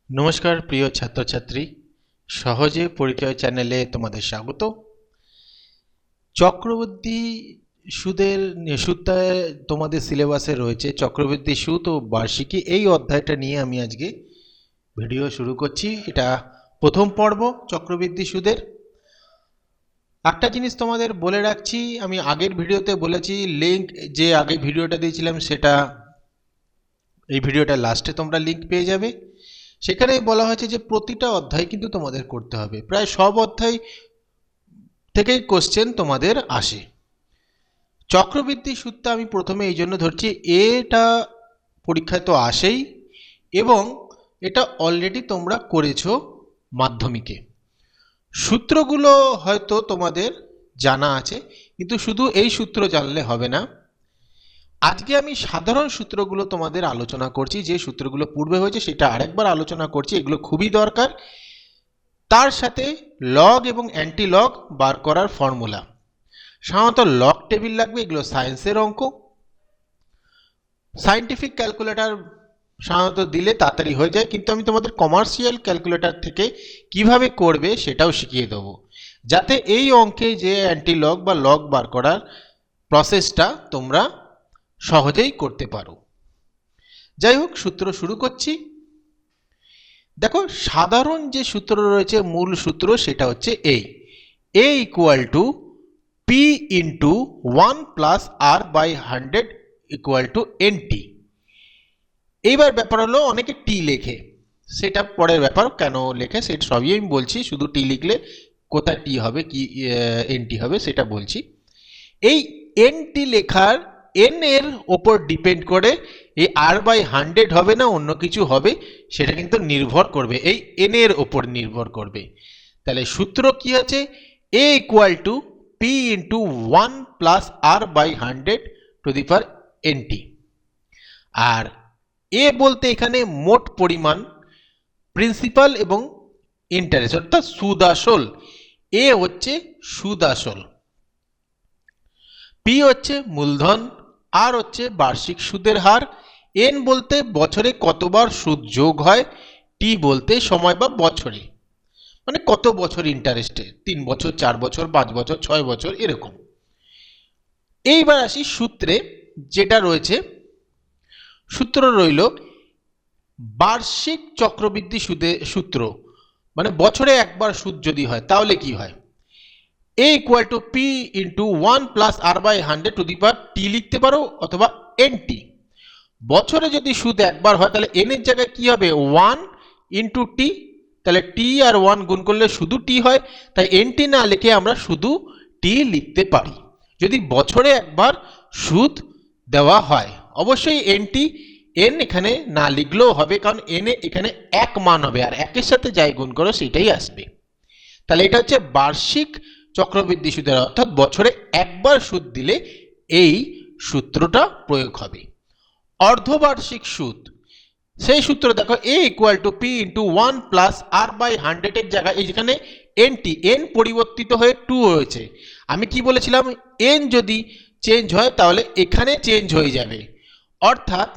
নমস্কার প্রিয় ছাত্রছাত্রী, সহজে পরিচয় চ্যানেলে তোমাদের স্বাগত। চক্রবৃদ্ধি সুদের সুদটা তোমাদের সিলেবাসে রয়েছে। চক্রবৃদ্ধি সুদ ও বার্ষিকী এই অধ্যায়টা নিয়ে আমি আজকে ভিডিও শুরু করছি। এটা প্রথম পর্ব চক্রবৃদ্ধি সুদের। একটা জিনিস তোমাদের বলে রাখছি, আমি আগের ভিডিওতে বলেছি, লিঙ্ক যে আগে ভিডিওটা দিয়েছিলাম সেটা এই ভিডিওটা লাস্টে তোমরা লিঙ্ক পেয়ে যাবে। সেখানে বলা হয়েছে যে প্রতিটা অধ্যায় কিন্তু তোমাদের করতে হবে, প্রায় সব অধ্যায় থেকেই কোশ্চেন তোমাদের আসে। চক্রবৃদ্ধি সুদটা আমি প্রথমে এই জন্য ধরছি, এটা পরীক্ষায় তো আসেই এবং এটা অলরেডি তোমরা করেছো মাধ্যমিকে। সূত্রগুলো হয়তো তোমাদের জানা আছে, কিন্তু শুধু এই সূত্র জানলে হবে না। আজকে আমি সাধারণ সূত্রগুলো তোমাদের আলোচনা করছি। যে সূত্রগুলো পূর্বে হয়েছে সেটা আরেকবার আলোচনা করছি, এগুলো খুবই দরকার। তার সাথে লগ এবং অ্যান্টি লগ বার করার ফর্মুলা, সাধারণত লগ টেবিল লাগবে, এগুলো সায়েন্সের অঙ্ক। সায়েন্টিফিক ক্যালকুলেটর সাধারণত দিলে তাড়াতাড়ি হয়ে যায়, কিন্তু আমি তোমাদের কমার্শিয়াল ক্যালকুলেটর থেকে কিভাবে করবে সেটাও শিখিয়ে দেবো, যাতে এই অঙ্কে যে অ্যান্টি লগ বা লগ বার করার প্রসেসটা তোমরা সহজেই করতে পারো। যাই হোক, সূত্র শুরু করছি। দেখো, সাধারণ যে সূত্র রয়েছে, মূল সূত্র, সেটা হচ্ছে a equal to P into 1 plus R by 100 equal to N T. এইবার ব্যাপার হলো, অনেকে টি লেখে, সেটা পরের ব্যাপার, কেন লেখে সেটা সবই আমি বলছি। শুধু টি লিখলে কোথায় টি হবে কি এনটি হবে সেটা বলছি। এই এনটি লেখার এন এর ওপর ডিপেন্ড করে এই আর বাই 100 হবে না অন্য কিছু হবে, সেটা কিন্তু নির্ভর করবে এই এন এর ওপর নির্ভর করবে। তাহলে সূত্র কি আছে? A equal to P into 1 plus R by 100 to the power N T. আর এ বলতে এখানে মোট পরিমাণ, প্রিন্সিপাল এবং ইন্টারেস্ট, অর্থাৎ সুদ আসল। এ হচ্ছে সুদ আসল, পি হচ্ছে মূলধন, আর হচ্ছে বার্ষিক সুদের হার, এন বলতে বছরে কতবার সুদ যোগ হয়, টি বলতে সময় বা বছরে, মানে কত বছর ইন্টারেস্টে, 3 বছর, 4 বছর, 5 বছর, 6 বছর, এরকম। এইবার আসি সূত্রে, যেটা রয়েছে, সূত্র রইল বার্ষিক চক্রবৃদ্ধি সুদে সূত্র, মানে বছরে একবার সুদ যদি হয় তাহলে কি হয়? a equal to P into 1 plus R by 100 to the power T লিখতে পারো, অথবা এনটি। বছরে যদি সুদ একবার হয় তাহলে এন এর জায়গায় কি হবে? 1 ইন্টু টি। তাহলে টি আর 1 গুণ করলে শুধু টি হয়, তাই এনটি না লিখে আমরা শুধু টি লিখতে পারি যদি বছরে একবার সুদ দেওয়া হয়। অবশ্যই এনটি, এন এখানে না লিখলেও হবে, কারণ এন এখানে এক মান হবে, আর একের সাথে যাই গুণ করো সেটাই আসবে। তাহলে এটা হচ্ছে বার্ষিক চক্রবৃদ্ধি সুদের, অর্থাৎ বছরে একবার সুদ দিলে এই সূত্রটা প্রয়োগ হবে। অর্ধবার্ষিক সুদ, সেই সূত্র দেখো, a equal to P into 1 plus R by 100 এর জায়গায় এই যেখানে এনটি, এন পরিবর্তিত হয়ে 2 হয়েছে। আমি কি বলেছিলাম? এন যদি চেঞ্জ হয় তাহলে এখানে চেঞ্জ হয়ে যাবে, অর্থাৎ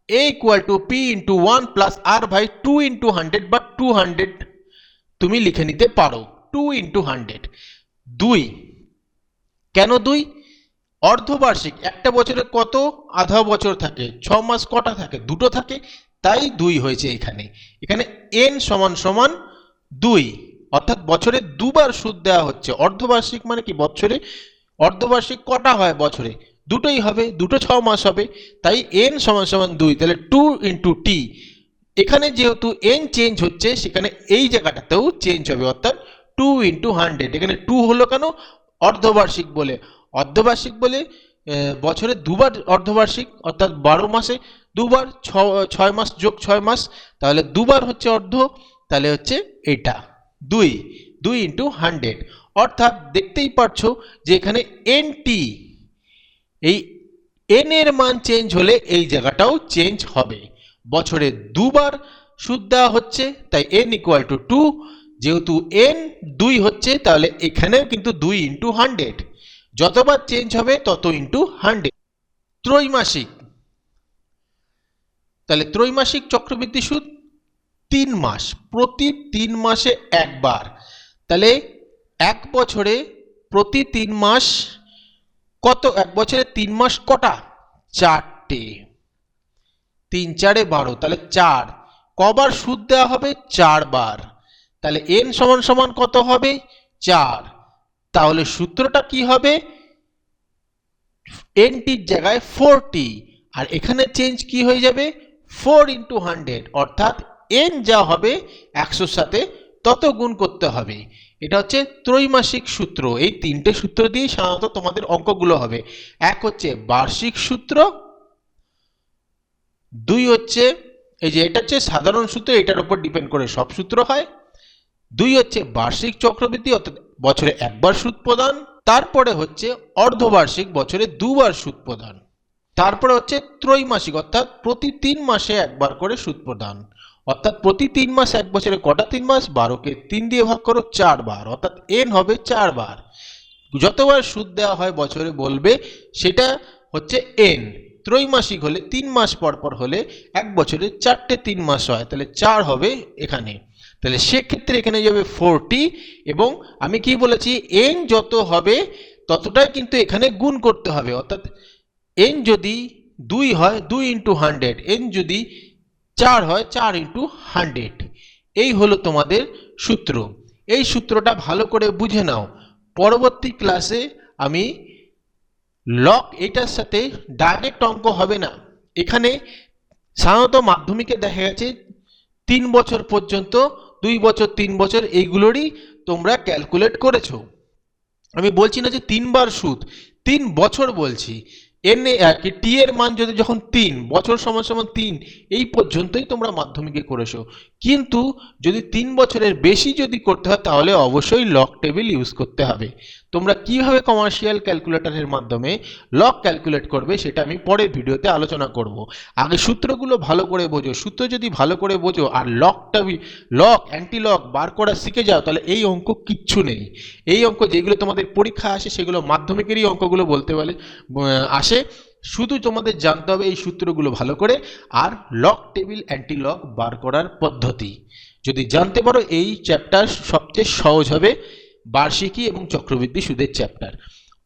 a equal to P into 1 plus R by 2 into 100 বা 200 তুমি লিখে নিতে পারো। 2 ইন্টু 100, 2। কেন 2? অর্ধবার্ষিক, একটা বছরে কত আধা বছর থাকে, 6 মাস কটা থাকে? দুটো থাকে, তাই 2 হয়েছে এখানে। এখানে n সমান সমান 2, অর্থাৎ বছরে দুবার সুদ দেওয়া হচ্ছে। অর্ধবার্ষিক মানে কি? বছরে অর্ধবার্ষিক কটা হয়? বছরে দুটোই হবে, দুটো 6 মাস হবে, তাই n সমান সমান 2। তাহলে 2 ইন্টু টি, এখানে যেহেতু n চেঞ্জ হচ্ছে সেখানে এই জায়গাটাতেও চেঞ্জ হবে, অর্থাৎ 2 ইন্টু 100। এখানে 2 হলো কেন? অর্ধবার্ষিক বলে। অর্ধবার্ষিক বলে বছরে দুবার অর্ধবার্ষিক, অর্থাৎ 12 মাসে দুবার, 6 মাস যোগ 6 মাস, তাহলে দুবার হচ্ছে অর্ধ। তাহলে হচ্ছে এটা 2 ইন্টু 100, অর্থাৎ দেখতেই পারছো যে এখানে এনটি, এই এন এর মান চেঞ্জ হলে এই জায়গাটাও চেঞ্জ হবে। বছরে দুবার সুদ দেওয়া হচ্ছে, তাই n ইকুয়াল টু 2। যেহেতু n 2 হচ্ছে, তাহলে এখানেও কিন্তু 2 ইন্টু 100, যতবার চেঞ্জ হবে তত ইন্টু 100। ত্রৈমাসিক, তাহলে ত্রৈমাসিক চক্রবৃদ্ধি সুদ 3 মাস, প্রতি 3 মাসে একবার। তাহলে এক বছরে প্রতি 3 মাস কত? এক বছরে 3 মাস কটা? 4টে। 3 4 12, তাহলে 4। কবার সুদ দেওয়া হবে? 4 বার। তাহলে n সমান সমান কত হবে? 4। তাহলে সূত্রটা কি হবে? n টির জায়গায় 4t, আর এখানে চেঞ্জ কি হয়ে যাবে? 4 × 100, অর্থাৎ n যা হবে 100 সাথে তত গুণ করতে হবে। এটা হচ্ছে ত্রৈমাসিক সূত্র। এই তিনটে সূত্র দিয়ে সাধারণত তোমাদের অঙ্কগুলো হবে। এক হচ্ছে বার্ষিক সূত্র, দুই হচ্ছে এই যে এটা হচ্ছে সাধারণ সূত্র, এটার উপর ডিপেন্ড করে সব সূত্র হয়। দুই হচ্ছে বার্ষিক চক্রবৃদ্ধি, অর্থাৎ বছরে একবার সুদ প্রদান। তারপরে হচ্ছে অর্ধবার্ষিক, বছরে দুবার সুদ প্রদান। তারপরে হচ্ছে ত্রৈমাসিক, অর্থাৎ প্রতি 3 মাসে একবার করে সুদ প্রদান। অর্থাৎ প্রতি 3 মাস, এক বছরে কটা 3 মাস? 12কে 3 দিয়ে ভাগ করো, 4 বার, অর্থাৎ n হবে 4 বার। যতবার সুদ দেওয়া হয় বছরে বলবে, সেটা হচ্ছে n। ত্রৈমাসিক হলে 3 মাস পর পর হলে এক বছরে 4টে 3 মাস হয়, তাহলে 4 হবে এখানে। তাহলে সেক্ষেত্রে এখানে যাবে 4t, এবং আমি কি বলেছি, n যত হবে ততটাই কিন্তু এখানে গুণ করতে হবে। অর্থাৎ n যদি 2 হয় 2 × 100, n যদি 4 হয় 4 × 100। এই হলো তোমাদের সূত্র। এই সূত্রটা ভালো করে বুঝে নাও। পরবর্তী ক্লাসে আমি লগ এটার সাথে ডাইরেক্ট অঙ্ক হবে না। এখানে সাধারণত মাধ্যমিকে দেখা গেছে 3 বছর পর্যন্ত, 2 বছর 3 বছর এইগুলোরই তোমরা ক্যালকুলেট করেছো। আমি বলছি না যে 3 বার সুদ, 3 বছর বলছি। এন আর কি টি এর মান যদি যখন 3 বছর সমান সমান 3, এই পর্যন্তই তোমরা মাধ্যমিকে করেছো। কিন্তু যদি 3 বছরের বেশি যদি করতে হয়, তাহলে অবশ্যই লগ টেবিল ইউজ করতে হবে। তোমরা কিভাবে কমার্শিয়াল ক্যালকুলেটরের মাধ্যমে লগ ক্যালকুলেট করবে সেটা আমি পরের ভিডিওতে আলোচনা করব। আগে সূত্রগুলো ভালো করে বোঝো। সূত্র যদি ভালো করে বোঝো আর লগ অ্যান্টি লগ বার করা শিখে যাও, তাহলে এই অঙ্ক কিচ্ছু নেই। এই অঙ্ক যেগুলো তোমাদের পরীক্ষা আসে, সেগুলো মাধ্যমিকেরই অঙ্কগুলো বলতে পারে আসে। শুধু তোমাদের জানতে হবে এই সূত্রগুলো ভালো করে, আর লগ টেবিল অ্যান্টি লগ বার করার পদ্ধতি যদি জানতে পারো, এই চ্যাপ্টার সবচেয়ে সহজ হবে, বার্ষিকী এবং চক্রবৃদ্ধি সুদের চ্যাপ্টার,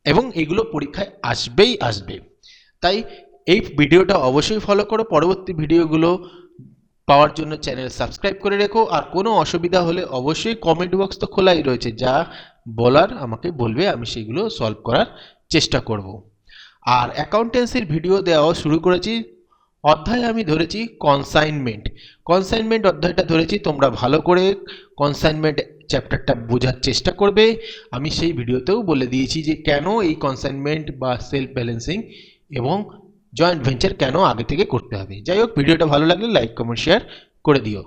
এবং এগুলো পরীক্ষায় আসবেই আসবে। তাই এই ভিডিওটা অবশ্যই ফলো করো। পরবর্তী ভিডিওগুলো পাওয়ার জন্য চ্যানেল সাবস্ক্রাইব করে রেখো। আর কোনো অসুবিধা হলে অবশ্যই কমেন্ট বক্স তো খোলাই রয়েছে, যা বলার আমাকে বলবে, আমি সেগুলো সলভ করার চেষ্টা করব। আর অ্যাকাউন্টেন্সির ভিডিও দেওয়া শুরু করেছি। অধ্যায় আমি ধরেছি কনসাইনমেন্ট অধ্যায়টা ধরেছি। তোমরা ভালো করে কনসাইনমেন্ট চ্যাপ্টারটা বোঝার চেষ্টা করবে। আমি সেই ভিডিওতেও বলে দিয়েছি যে কেন এই কনসাইনমেন্ট বা সেলফ ব্যালেন্সিং এবং জয়েন্ট ভেঞ্চার কেন আগে থেকে করতে হবে। যাই হোক, ভিডিওটা ভালো লাগলে লাইক কমেন্ট শেয়ার করে দিও।